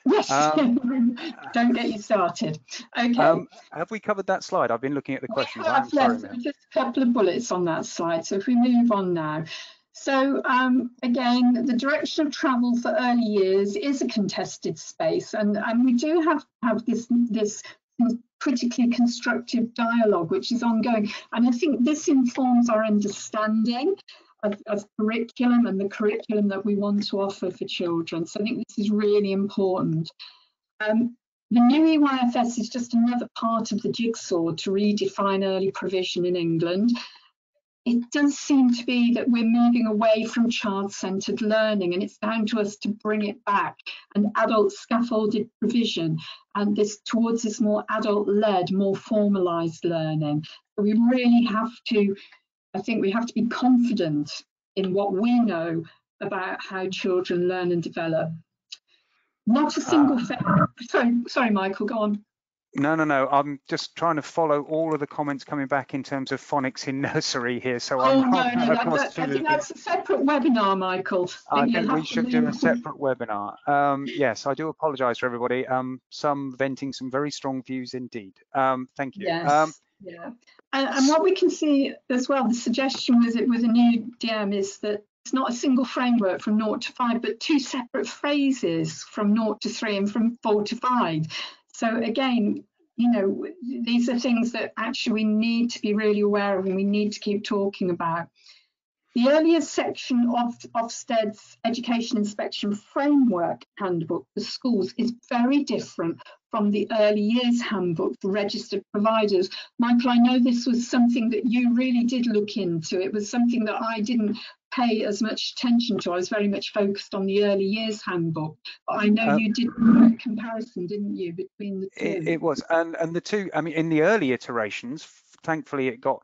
Yes, don't get you started. Okay. Have we covered that slide? I've been looking at the questions. We have just a couple of bullets on that slide. So if we move on now. So again, the direction of travel for early years is a contested space, and we do have this critically constructive dialogue which is ongoing, and I think this informs our understanding of curriculum and the curriculum that we want to offer for children. So I think this is really important. The new EYFS is just another part of the jigsaw to redefine early provision in England. It does seem to be that we're moving away from child-centred learning, and it's down to us to bring it back, an adult scaffolded provision, and towards this more adult-led, more formalised learning. So we really have to, I think we have to be confident in what we know about how children learn and develop. Not a single sorry, Michael, go on. No. I'm just trying to follow all of the comments coming back in terms of phonics in nursery here. So I think that's a separate webinar, Michael. I think we should do a separate webinar. Yes, I do apologise for everybody. Some venting some very strong views indeed. Thank you. Yes. And what we can see as well, the suggestion with a new DM is that it's not a single framework from 0 to 5, but 2 separate phrases from 0 to 3 and from 4 to 5. So again, you know, these are things that actually we need to be really aware of and we need to keep talking about. The earliest section of Ofsted's Education Inspection Framework Handbook for schools is very different from the early years handbook for registered providers. Michael, I know this was something that you really did look into. It was something that I didn't pay as much attention to. I was very much focused on the early years handbook, but I know you did a comparison, didn't you, between the two? It was, and the two, I mean, in the early iterations, thankfully it got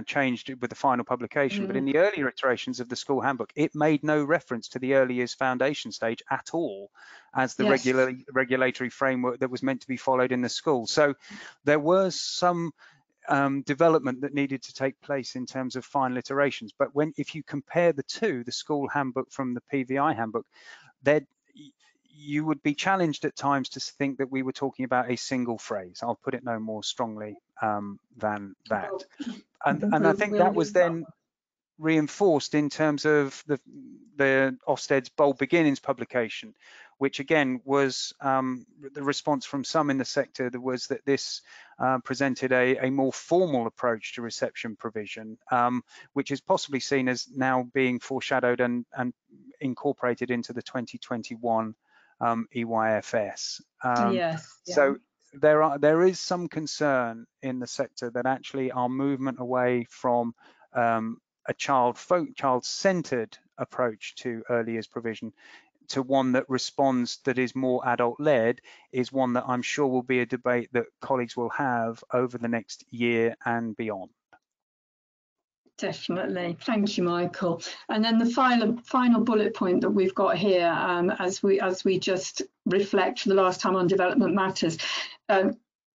changed with the final publication, but in the earlier iterations of the school handbook, it made no reference to the early years foundation stage at all as the regulatory framework that was meant to be followed in the school. So there was some development that needed to take place in terms of final iterations. But if you compare the two, the school handbook from the PVI handbook, you would be challenged at times to think that we were talking about a single phrase. I'll put it no more strongly than that. And I think that was then reinforced in terms of the Ofsted's Bold Beginnings publication, which again was the response from some in the sector that was that this presented a more formal approach to reception provision, which is possibly seen as now being foreshadowed and incorporated into the 2021 EYFS. Yes. So there is some concern in the sector that actually our movement away from a child-centered approach to early years provision to one that responds, that is more adult-led, is one that I'm sure will be a debate that colleagues will have over the next year and beyond. Definitely. Thank you, Michael. And then the final bullet point that we've got here, as we just reflect for the last time on development matters,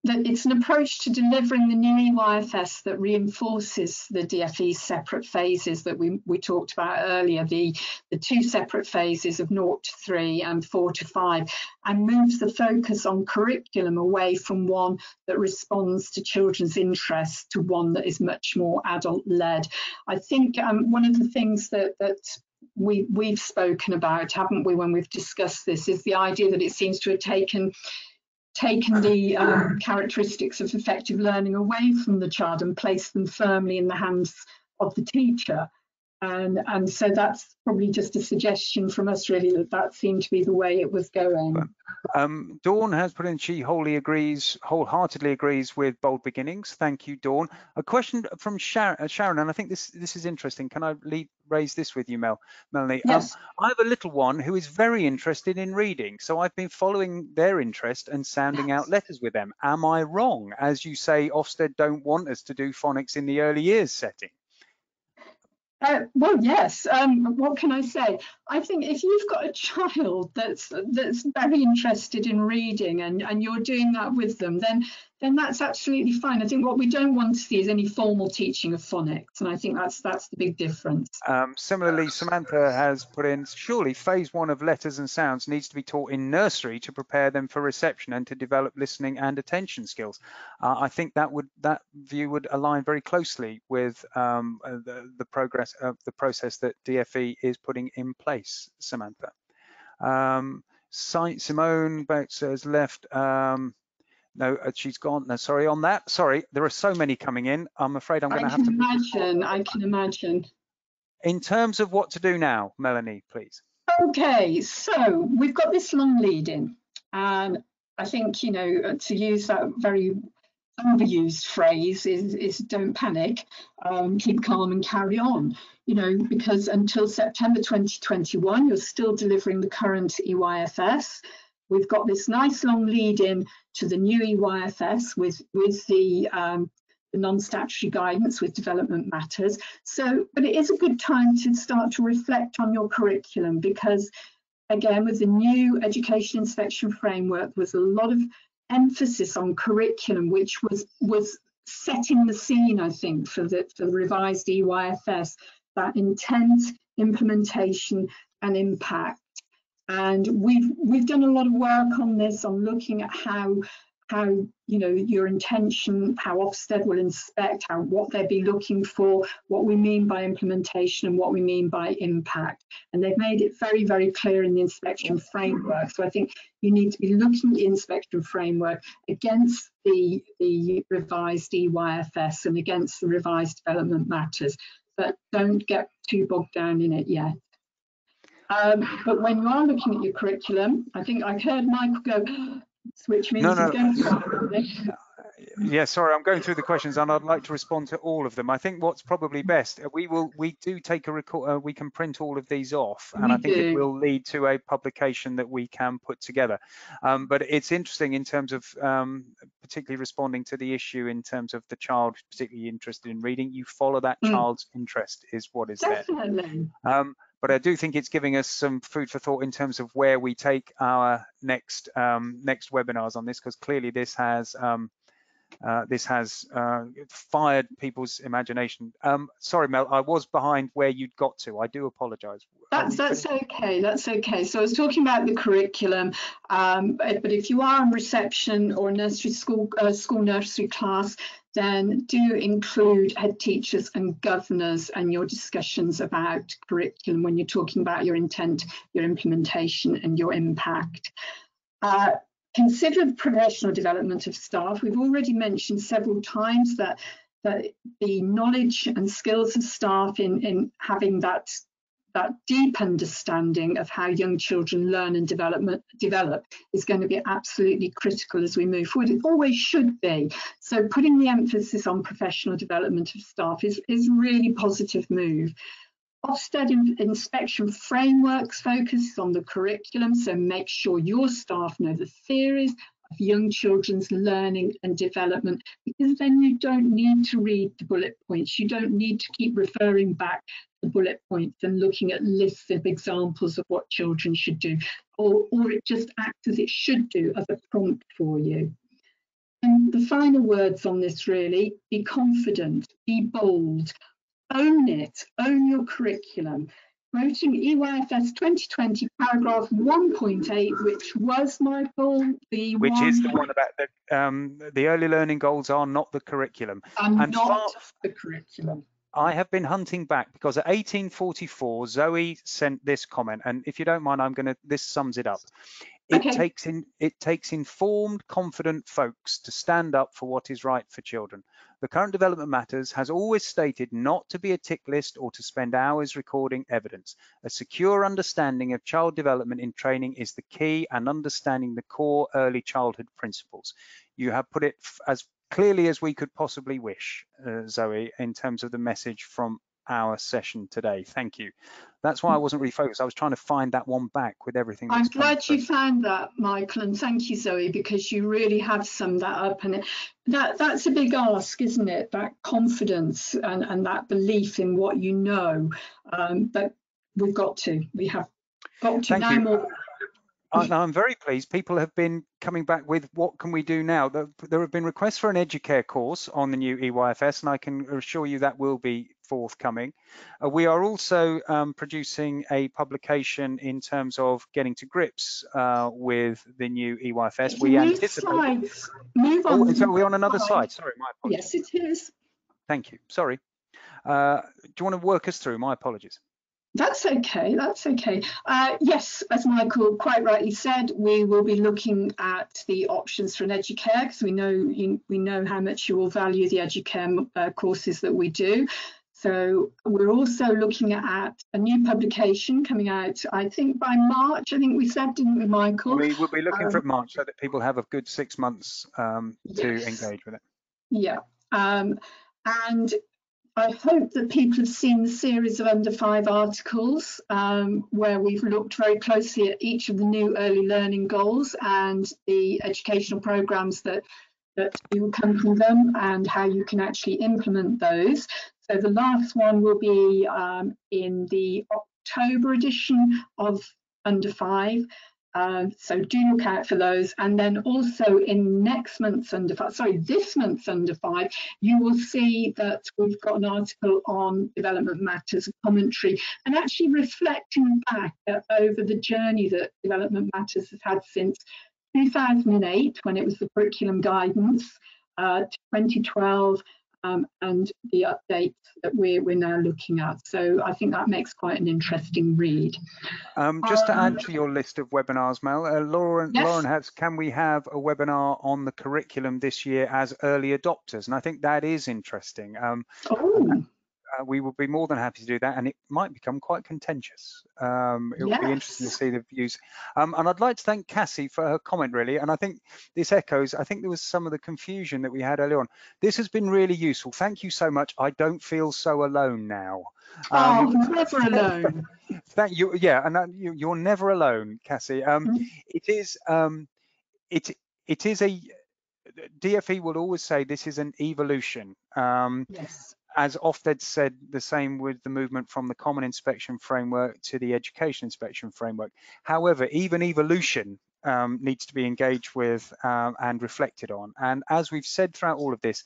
that it's an approach to delivering the new EYFS that reinforces the DFE's separate phases that we talked about earlier, the two separate phases of 0 to 3 and 4 to 5, and moves the focus on curriculum away from one that responds to children's interests to one that is much more adult-led. I think one of the things that we've spoken about, haven't we, when we've discussed this, is the idea that it seems to have taken the characteristics of effective learning away from the child and placed them firmly in the hands of the teacher. And so that's probably just a suggestion from us, really, that seemed to be the way it was going. Dawn has put in she wholeheartedly agrees with Bold Beginnings. Thank you, Dawn. A question from Sharon, and I think this is interesting. Can I raise this with you, Melanie? Yes. I have a little one who is very interested in reading, so I've been following their interest and sounding out letters with them. Am I wrong? As you say, Ofsted don't want us to do phonics in the early years setting. Well, yes. What can I say? I think if you've got a child that's very interested in reading and you're doing that with them, then that's absolutely fine. I think what we don't want to see is any formal teaching of phonics, and I think that's the big difference. Similarly, Samantha has put in, surely phase 1 of letters and sounds needs to be taught in nursery to prepare them for reception and to develop listening and attention skills. I think that view would align very closely with the progress of the process that DFE is putting in place, Samantha. Simone Bates has left. No, she's gone. No, sorry on that. Sorry, there are so many coming in. I'm afraid I'm going to have to. I can imagine. In terms of what to do now, Melanie, please. Okay, so we've got this long lead in, and I think, you know, to use that very overused phrase is don't panic, keep calm and carry on, you know, because until September 2021, you're still delivering the current EYFS. We've got this nice long lead in to the new EYFS with the non-statutory guidance with development matters. So, but it is a good time to start to reflect on your curriculum, because again, with the new education inspection framework, was a lot of emphasis on curriculum, which was setting the scene, I think, for the revised EYFS, that intent, implementation and impact. And we've done a lot of work on this, on looking at how you know, your intention, how Ofsted will inspect, what they'll be looking for, what we mean by implementation and what we mean by impact. And they've made it very, very clear in the inspection framework. So I think you need to be looking at the inspection framework against the revised EYFS and against the revised development matters, but don't get too bogged down in it yet. But when you are looking at your curriculum, I think I heard Michael go, which means he's going to. Yeah, sorry, I'm going through the questions and I'd like to respond to all of them. I think what's probably best, we do take a record, we can print all of these off, and I think it will lead to a publication that we can put together. But it's interesting in terms of particularly responding to the issue in terms of the child particularly interested in reading. You follow that child's interest is what is Definitely. there. But I do think it's giving us some food for thought in terms of where we take our next webinars on this, because clearly this has this has fired people's imagination. Sorry, Mel, I was behind where you'd got to. I do apologise. That's okay. That's okay. So I was talking about the curriculum, but if you are in reception or nursery school nursery class, then do include head teachers and governors and your discussions about curriculum when you're talking about your intent, your implementation, and your impact. Consider the professional development of staff. We've already mentioned several times that the knowledge and skills of staff in having that deep understanding of how young children learn and develop is going to be absolutely critical as we move forward. It always should be. So putting the emphasis on professional development of staff is a really positive move. Ofsted inspection frameworks focuses on the curriculum, so make sure your staff know the theories of young children's learning and development, because then you don't need to read the bullet points. You don't need to keep referring back to bullet points and looking at lists of examples of what children should do, or it just acts as it should do as a prompt for you. And the final words on this really: be confident, be bold, own it, own your curriculum. Quoting EYFS 2020 paragraph 1.8, which was, Michael, which is the one about the early learning goals are not the curriculum. And not the curriculum. I have been hunting back because at 1844, Zoe sent this comment, and if you don't mind, this sums it up. It takes informed, confident folks to stand up for what is right for children. The current development matters has always stated not to be a tick list or to spend hours recording evidence. A secure understanding of child development in training is the key, and understanding the core early childhood principles. You have put it as clearly as we could possibly wish, Zoe, in terms of the message from our session today. Thank you. That's why I wasn't really focused. I was trying to find that one back with everything. I'm glad you found that, Michael, and thank you, Zoe, because you really have summed that up. And that's a big ask, isn't it? That confidence and that belief in what you know. But we have got to Thank now you. more. I'm very pleased. People have been coming back with what can we do now. There have been requests for an Educare course on the new EYFS, and I can assure you that will be forthcoming. We are also producing a publication in terms of getting to grips with the new EYFS. We anticipate. Move on. Oh, so we're on another slide. Sorry, my apologies. Yes, it is. Thank you. Sorry. Do you want to work us through? My apologies. That's okay. That's okay. Yes, as Michael quite rightly said, we will be looking at the options for an Educare, because we know how much you will value the Educare courses that we do. So we're also looking at a new publication coming out, I think by March. I think we said, didn't we, Michael? We will be looking for March so that people have a good 6 months to engage with it. Yeah, and I hope that people have seen the series of under 5 articles where we've looked very closely at each of the new early learning goals and the educational programmes that do accompany them and how you can actually implement those. So the last one will be in the October edition of Under 5. So do look out for those. And then also in this month's Under 5, you will see that we've got an article on development matters, a commentary, and actually reflecting back over the journey that development matters has had since 2008, when it was the curriculum guidance, to 2012, and the updates that we're now looking at. So I think that makes quite an interesting read. Just to add to your list of webinars, Mel, Lauren has, can we have a webinar on the curriculum this year as early adopters? And I think that is interesting. We would be more than happy to do that, and it might become quite contentious. It will be interesting to see the views. And I'd like to thank Cassie for her comment, really. And I think this echoes, I think there was some of the confusion that we had earlier on. This has been really useful. Thank you so much. I don't feel so alone now. Never alone. Thank you. Yeah, and you're never alone, Cassie. It is a, DFE will always say this is an evolution. Yes. As Ofsted said, the same with the movement from the Common Inspection Framework to the Education Inspection Framework. However, even evolution needs to be engaged with and reflected on. And as we've said throughout all of this,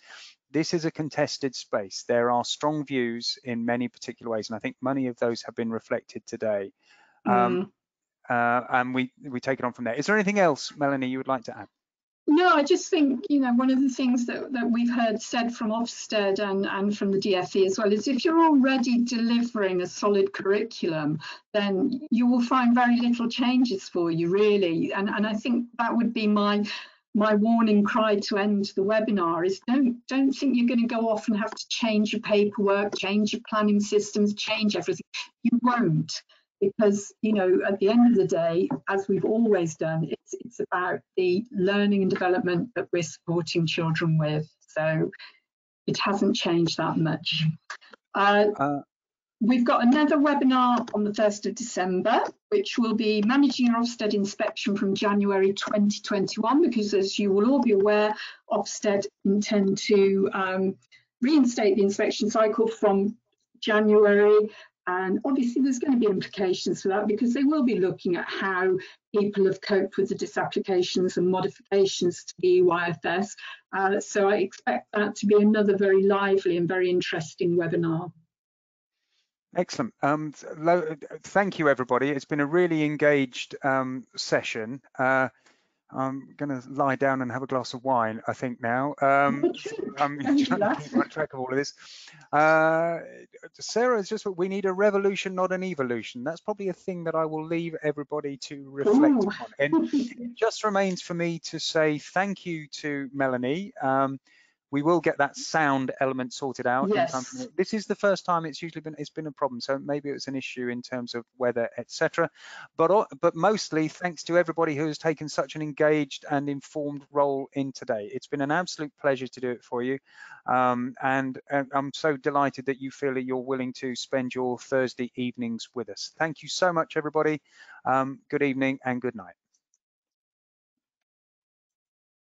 this is a contested space. There are strong views in many particular ways, and I think many of those have been reflected today. And we take it on from there. Is there anything else, Melanie, you would like to add? No, I just think, you know, one of the things that we've heard said from Ofsted and from the DFE as well is if you're already delivering a solid curriculum, then you will find very little changes for you, really. And I think that would be my warning cry to end the webinar is don't think you're going to go off and have to change your paperwork, change your planning systems, change everything. You won't. Because, you know, at the end of the day, as we've always done, it's about the learning and development that we're supporting children with. So it hasn't changed that much. We've got another webinar on the 1st of December, which will be managing your Ofsted inspection from January 2021, because as you will all be aware, Ofsted intend to reinstate the inspection cycle from January. And obviously there's going to be implications for that because they will be looking at how people have coped with the disapplications and modifications to the EYFS. So I expect that to be another very lively and very interesting webinar. Excellent. Thank you, everybody. It's been a really engaged session. I'm going to lie down and have a glass of wine, I think now. I'm trying to keep track of all of this. Sarah, it's just what we need, a revolution, not an evolution. That's probably a thing that I will leave everybody to reflect on. And it just remains for me to say thank you to Melanie. We will get that sound element sorted out. Yes. This is the first time it's been a problem, so maybe it was an issue in terms of weather, etc. But mostly thanks to everybody who has taken such an engaged and informed role in today. It's been an absolute pleasure to do it for you, and I'm so delighted that you feel that you're willing to spend your Thursday evenings with us. Thank you so much, everybody. Good evening and good night.